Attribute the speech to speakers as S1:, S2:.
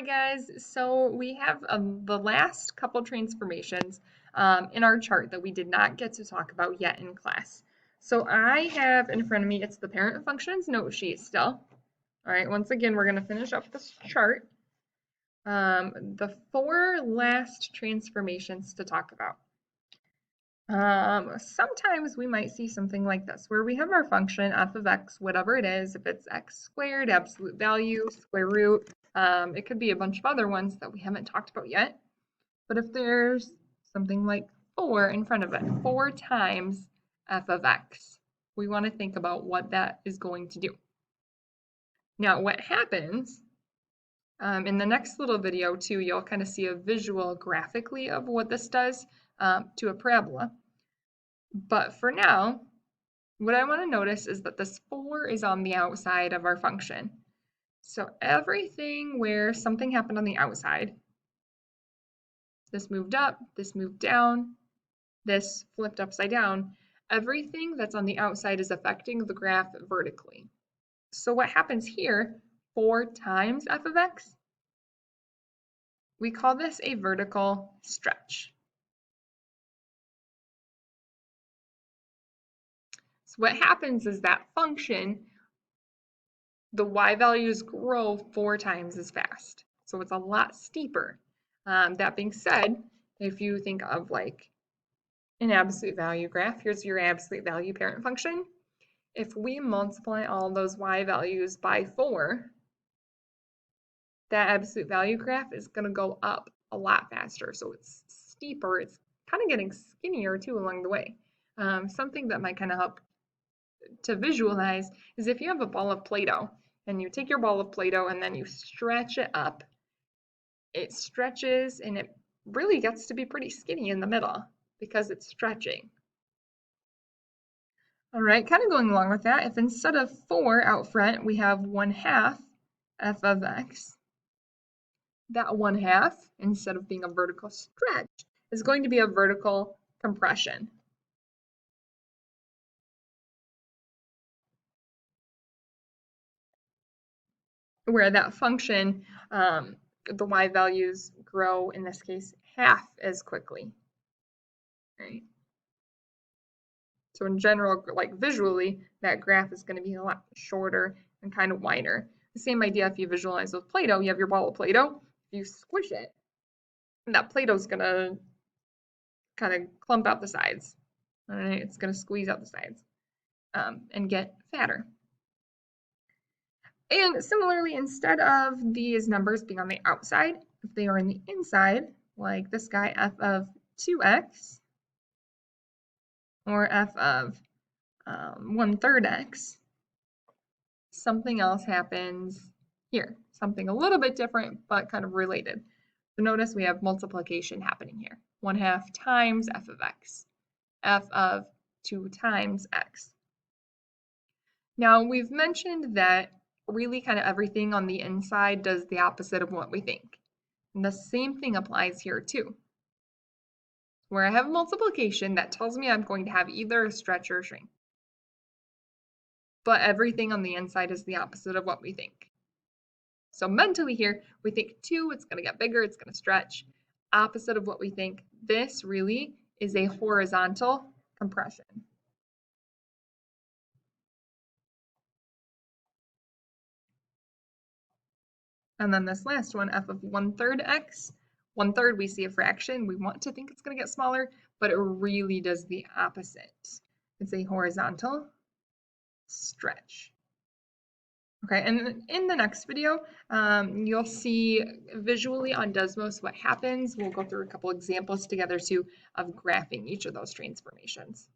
S1: guys, so we have the last couple transformations in our chart that we did not get to talk about yet in class. So I have in front of me, it's the parent functions note sheet still. All right, once again, we're going to finish up this chart. The four last transformations to talk about. Sometimes we might see something like this, where we have our function f of x, whatever it is, if it's x squared, absolute value, square root, it could be a bunch of other ones that we haven't talked about yet. But if there's something like 4 in front of it, 4 times f of x, we want to think about what that is going to do. Now, what happens, in the next little video too, you'll kind of see a visual graphically of what this does to a parabola. But for now, what I want to notice is that this 4 is on the outside of our function. So everything where something happened on the outside, this moved up, this moved down, this flipped upside down, everything that's on the outside is affecting the graph vertically. So what happens here, 4 times f of x, we call this a vertical stretch. So what happens is that function, the y values grow 4 times as fast. So it's a lot steeper. That being said, if you think of like an absolute value graph, here's your absolute value parent function. If we multiply all those y values by 4, that absolute value graph is going to go up a lot faster. So it's steeper. It's kind of getting skinnier too along the way. Something that might kind of help to visualize is if you have a ball of Play-Doh and you take your ball of Play-Doh and then you stretch it up, it stretches and it really gets to be pretty skinny in the middle because it's stretching. All right, kind of going along with that, if instead of 4 out front, we have 1/2 f of x, that 1/2, instead of being a vertical stretch, is going to be a vertical compression. Where that function, the y values grow, in this case, half as quickly, right? So in general, like visually, that graph is going to be a lot shorter and kind of wider. The same idea if you visualize with Play-Doh, you have your ball of Play-Doh, if you squish it, that Play-Doh is going to kind of clump out the sides, all right? It's going to squeeze out the sides and get fatter. And similarly, instead of these numbers being on the outside, if they are in the inside, like this guy, f of 2x, or f of 1/3 x, something else happens here. Something a little bit different, but kind of related. So notice we have multiplication happening here. 1/2 times f of x, f of 2 times x. Now, we've mentioned that really kind of everything on the inside does the opposite of what we think. And the same thing applies here too. Where I have multiplication, that tells me I'm going to have either a stretch or a shrink. But everything on the inside is the opposite of what we think. So mentally here, we think 2, it's going to get bigger, it's going to stretch. Opposite of what we think. This really is a horizontal compression. And then this last one, f of 1/3 x. 1/3, we see a fraction. We want to think it's going to get smaller, but it really does the opposite. It's a horizontal stretch. Okay, and in the next video, you'll see visually on Desmos what happens. We'll go through a couple examples together too of graphing each of those transformations.